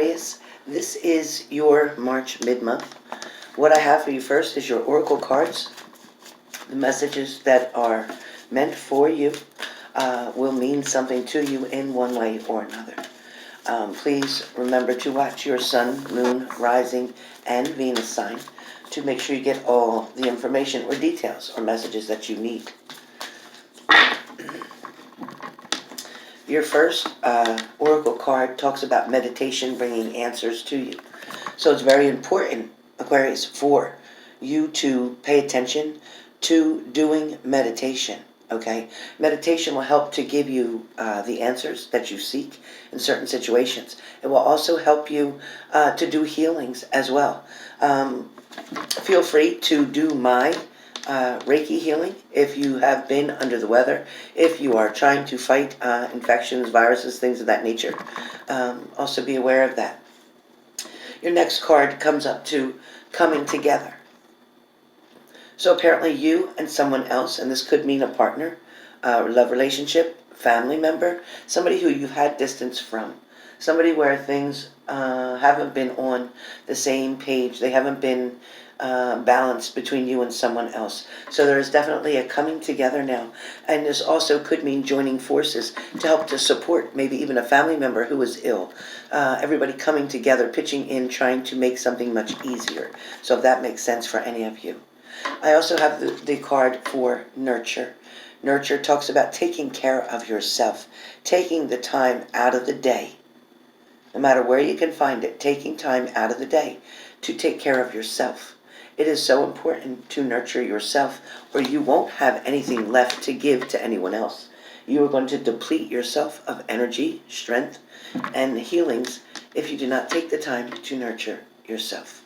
Aquarius, this is your March mid-month. What I have for you first is your oracle cards. The messages that are meant for you will mean something to you in one way or another. Please remember to watch your sun, moon, rising, and Venus sign to make sure you get all the information or details or messages that you need. Your first oracle card talks about meditation bringing answers to you. So it's very important, Aquarius, for you to pay attention to doing meditation, okay? Meditation will help to give you the answers that you seek in certain situations. It will also help you to do healings as well. Feel free to do my Reiki healing if you have been under the weather, if you are trying to fight infections, viruses, things of that nature. Also be aware of that. Your next card comes up to coming together. So apparently you and someone else, and this could mean a partner, love relationship, family member, somebody who you've had distance from, somebody where things haven't been on the same page, they haven't been balanced between you and someone else. So there is definitely a coming together now, and this also could mean joining forces to help to support maybe even a family member who is ill. Everybody coming together, pitching in, trying to make something much easier. So if that makes sense for any of you. I also have the card for nurture. Nurture talks about taking care of yourself, taking the time out of the day, no matter where you can find it, taking time out of the day to take care of yourself. It is so important to nurture yourself, or you won't have anything left to give to anyone else. You are going to deplete yourself of energy, strength, and healings if you do not take the time to nurture yourself.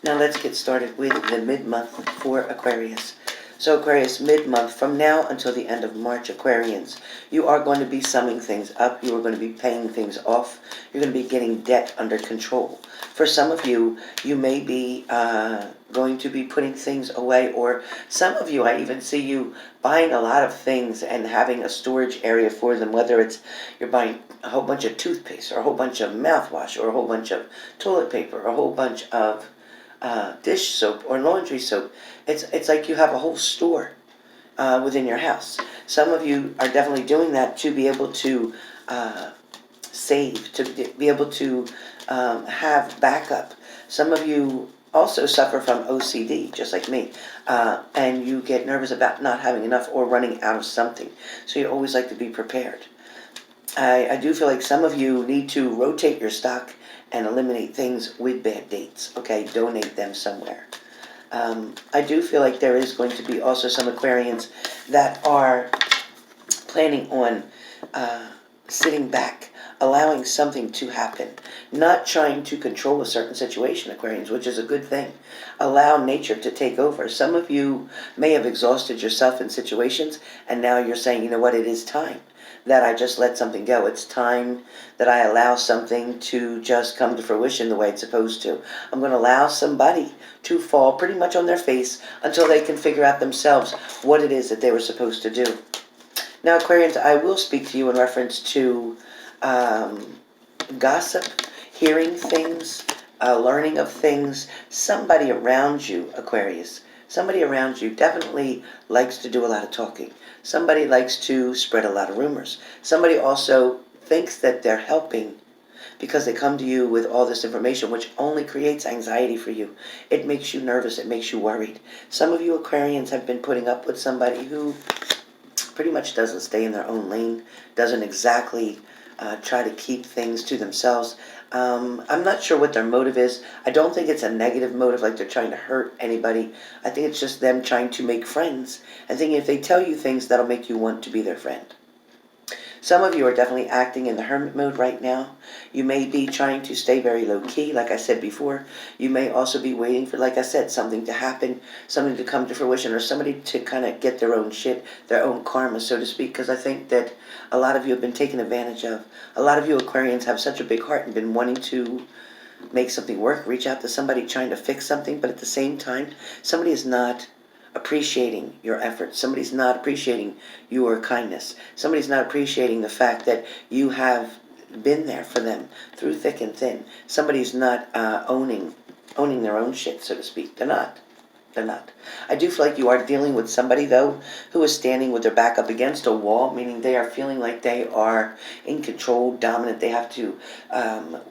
Now let's get started with the mid-month for Aquarius. So Aquarius, mid-month, from now until the end of March, Aquarians, you are going to be summing things up. You are going to be paying things off. You're going to be getting debt under control. For some of you, you may be going to be putting things away, or some of you, I even see you buying a lot of things and having a storage area for them, whether it's you're buying a whole bunch of toothpaste, or a whole bunch of mouthwash, or a whole bunch of toilet paper, or a whole bunch of dish soap or laundry soap. It's like you have a whole store within your house. Some of you are definitely doing that to be able to save, to be able to have backup. Some of you also suffer from OCD, just like me, and you get nervous about not having enough or running out of something. So you always like to be prepared. I do feel like some of you need to rotate your stock and eliminate things with bad dates. Okay, donate them somewhere. I do feel like there is going to be also some Aquarians that are planning on sitting back, allowing something to happen, not trying to control a certain situation, Aquarians, which is a good thing. Allow nature to take over. Some of you may have exhausted yourself in situations, and now you're saying, you know what, it is time that I just let something go. It's time that I allow something to just come to fruition the way it's supposed to. I'm going to allow somebody to fall pretty much on their face until they can figure out themselves what it is that they were supposed to do. Now, Aquarians, I will speak to you in reference to gossip, hearing things, learning of things. Somebody around you, Aquarius, somebody around you definitely likes to do a lot of talking. Somebody likes to spread a lot of rumors. Somebody also thinks that they're helping because they come to you with all this information, which only creates anxiety for you. It makes you nervous. It makes you worried. Some of you Aquarians have been putting up with somebody who pretty much doesn't stay in their own lane, doesn't exactly try to keep things to themselves. I'm not sure what their motive is. I don't think it's a negative motive, like they're trying to hurt anybody. I think it's just them trying to make friends and thinking if they tell you things, that'll make you want to be their friend. Some of you are definitely acting in the hermit mode right now. You may be trying to stay very low-key, like I said before. You may also be waiting for, like I said, something to happen, something to come to fruition, or somebody to kind of get their own shit, their own karma, so to speak, because I think that a lot of you have been taken advantage of. A lot of you Aquarians have such a big heart and been wanting to make something work, reach out to somebody trying to fix something, but at the same time, somebody is not appreciating your efforts. Somebody's not appreciating your kindness. Somebody's not appreciating the fact that you have been there for them through thick and thin. Somebody's not owning their own shit, so to speak. They're not. They're not. I do feel like you are dealing with somebody, though, who is standing with their back up against a wall, meaning they are feeling like they are in control, dominant. They have to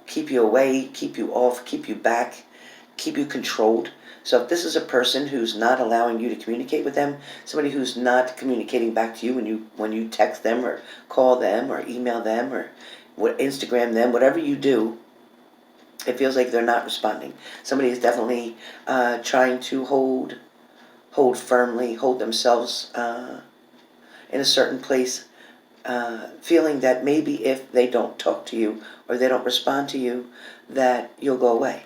keep you away, keep you off, keep you back, keep you controlled. So if this is a person who's not allowing you to communicate with them, somebody who's not communicating back to you when you text them or call them or email them or Instagram them, whatever you do, it feels like they're not responding. Somebody is definitely trying to hold firmly, hold themselves in a certain place, feeling that maybe if they don't talk to you or they don't respond to you, that you'll go away.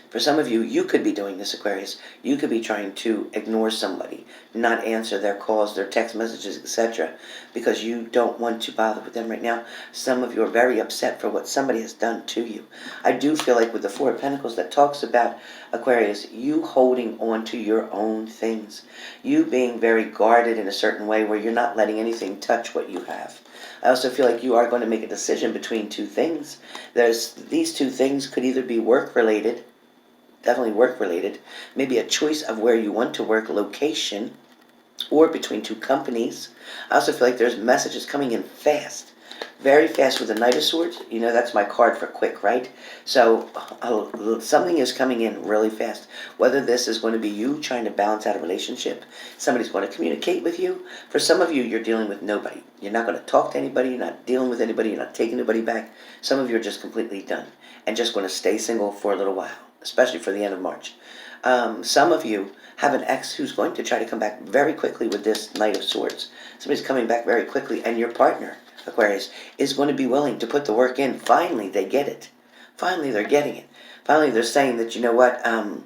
For some of you, you could be doing this, Aquarius. You could be trying to ignore somebody, not answer their calls, their text messages, etc., because you don't want to bother with them right now. Some of you are very upset for what somebody has done to you. I do feel like with the Four of Pentacles that talks about, Aquarius, you holding on to your own things. You being very guarded in a certain way where you're not letting anything touch what you have. I also feel like you are going to make a decision between two things. These two things could either be work-related, definitely work-related, maybe a choice of where you want to work, location, or between two companies. I also feel like there's messages coming in fast, very fast with the Knight of Swords. You know, that's my card for quick, right? So something is coming in really fast. Whether this is going to be you trying to balance out a relationship, somebody's going to communicate with you. For some of you, you're dealing with nobody. You're not going to talk to anybody. You're not dealing with anybody. You're not taking anybody back. Some of you are just completely done and just going to stay single for a little while, especially for the end of March. Some of you have an ex who's going to try to come back very quickly with this Knight of Swords. Somebody's coming back very quickly, and your partner, Aquarius, is going to be willing to put the work in. Finally, they get it. Finally, they're getting it. Finally, they're saying that, you know what, I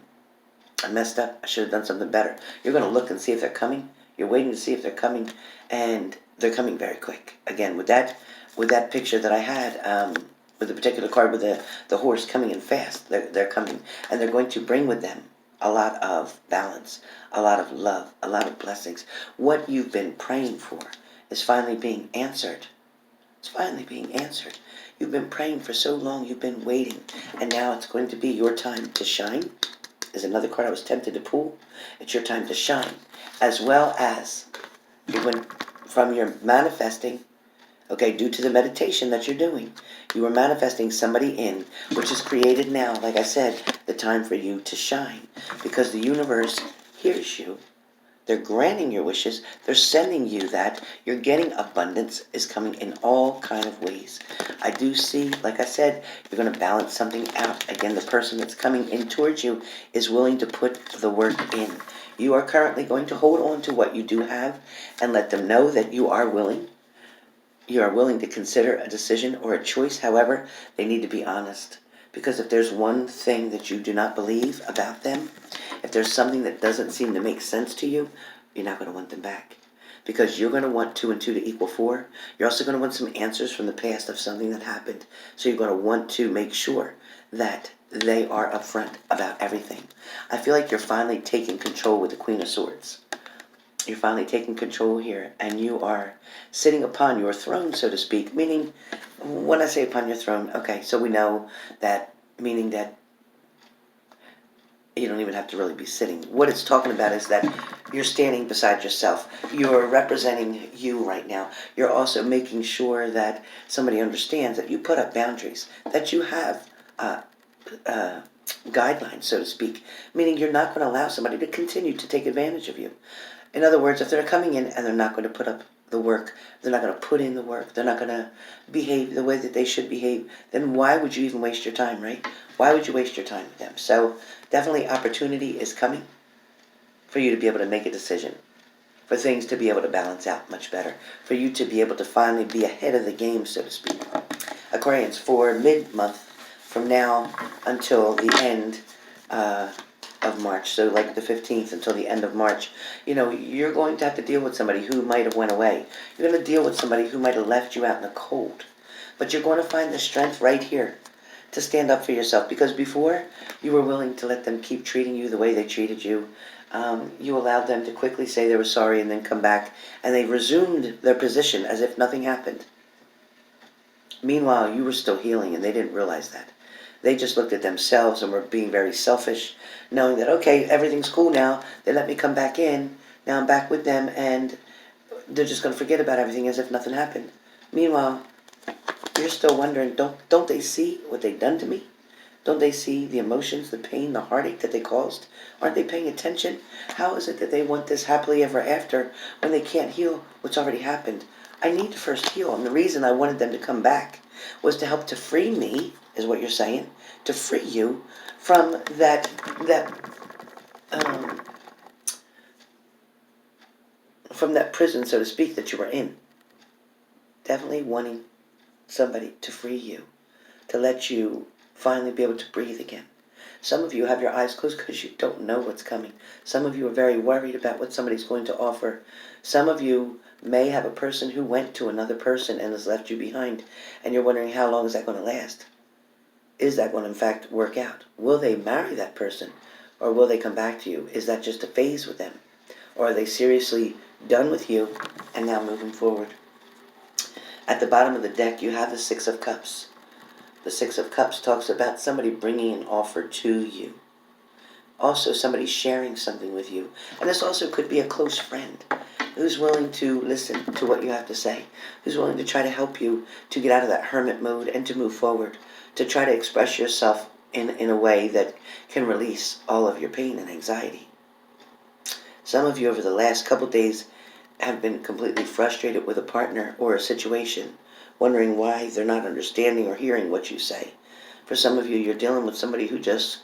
messed up. I should have done something better. You're going to look and see if they're coming. You're waiting to see if they're coming, and they're coming very quick. Again, with that picture that I had, with the particular card with the horse coming in fast, they're coming, and they're going to bring with them a lot of balance, a lot of love, a lot of blessings. What you've been praying for is finally being answered. It's finally being answered. You've been praying for so long, you've been waiting, and now it's going to be your time to shine. There's another card I was tempted to pull. It's your time to shine, as well as from your manifesting, okay, due to the meditation that you're doing, you are manifesting somebody in, which is created now, like I said, the time for you to shine. Because the universe hears you. They're granting your wishes. They're sending you that. You're getting abundance is coming in all kind of ways. I do see, like I said, you're going to balance something out. Again, the person that's coming in towards you is willing to put the work in. You are currently going to hold on to what you do have and let them know that you are willing. You are willing to consider a decision or a choice. However, they need to be honest. Because if there's one thing that you do not believe about them, if there's something that doesn't seem to make sense to you, you're not going to want them back. Because you're going to want 2 and 2 to equal 4. You're also going to want some answers from the past of something that happened. So you're going to want to make sure that they are upfront about everything. I feel like you're finally taking control with the Queen of Swords. You're finally taking control here, and you are sitting upon your throne, so to speak. Meaning, when I say upon your throne, okay, so we know that, meaning that you don't even have to really be sitting. What it's talking about is that you're standing beside yourself. You're representing you right now. You're also making sure that somebody understands that you put up boundaries, that you have guidelines, so to speak. Meaning you're not going to allow somebody to continue to take advantage of you. In other words, if they're coming in and they're not going to put up the work, they're not going to put in the work, they're not going to behave the way that they should behave, then why would you even waste your time, right? Why would you waste your time with them? So definitely opportunity is coming for you to be able to make a decision, for things to be able to balance out much better, for you to be able to finally be ahead of the game, so to speak. Aquarians, for mid-month, from now until the end of March, so like the 15th until the end of March, you know, you're going to have to deal with somebody who might have went away. You're going to deal with somebody who might have left you out in the cold. But you're going to find the strength right here to stand up for yourself, because before you were willing to let them keep treating you the way they treated you. You allowed them to quickly say they were sorry and then come back, and they resumed their position as if nothing happened. Meanwhile, you were still healing and they didn't realize that. They just looked at themselves and were being very selfish, knowing that, okay, everything's cool now. They let me come back in. Now I'm back with them and they're just going to forget about everything as if nothing happened. Meanwhile, you're still wondering, don't they see what they've done to me? Don't they see the emotions, the pain, the heartache that they caused? Aren't they paying attention? How is it that they want this happily ever after when they can't heal what's already happened? I need to first heal, and the reason I wanted them to come back was to help to free me, is what you're saying, to free you from um, from that prison, so to speak, that you were in. Definitely wanting somebody to free you, to let you finally be able to breathe again. Some of you have your eyes closed because you don't know what's coming. Some of you are very worried about what somebody's going to offer. Some of you may have a person who went to another person and has left you behind, and you're wondering how long is that going to last? Is that going to in fact work out? Will they marry that person, or will they come back to you? Is that just a phase with them? Or are they seriously done with you and now moving forward? At the bottom of the deck, you have the Six of Cups. The Six of Cups talks about somebody bringing an offer to you. Also, somebody sharing something with you. And this also could be a close friend who's willing to listen to what you have to say, who's willing to try to help you to get out of that hermit mode and to move forward, to try to express yourself in a way that can release all of your pain and anxiety. Some of you over the last couple days have been completely frustrated with a partner or a situation, wondering why they're not understanding or hearing what you say. For some of you, you're dealing with somebody who just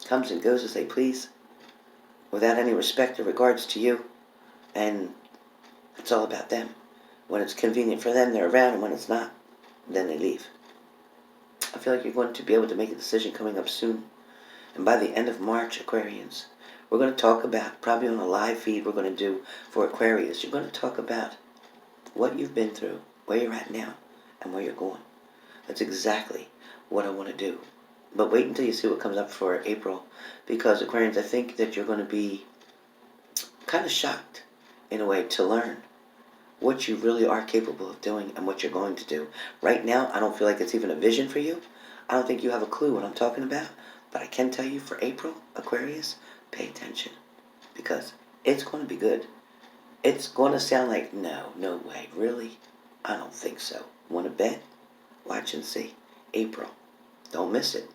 comes and goes as they please, without any respect or regards to you, and it's all about them. When it's convenient for them, they're around, and when it's not, then they leave. I feel like you're going to be able to make a decision coming up soon, and by the end of March, Aquarians, we're going to talk about, probably on a live feed we're going to do for Aquarius, you're going to talk about what you've been through, where you're at now, and where you're going. That's exactly what I want to do. But wait until you see what comes up for April, because Aquarians, I think that you're going to be kind of shocked, in a way, to learn what you really are capable of doing and what you're going to do. Right now, I don't feel like it's even a vision for you. I don't think you have a clue what I'm talking about, but I can tell you for April, Aquarius, pay attention, because it's going to be good. It's going to sound like, no way, really? I don't think so. Want to bet? Watch and see. April. Don't miss it.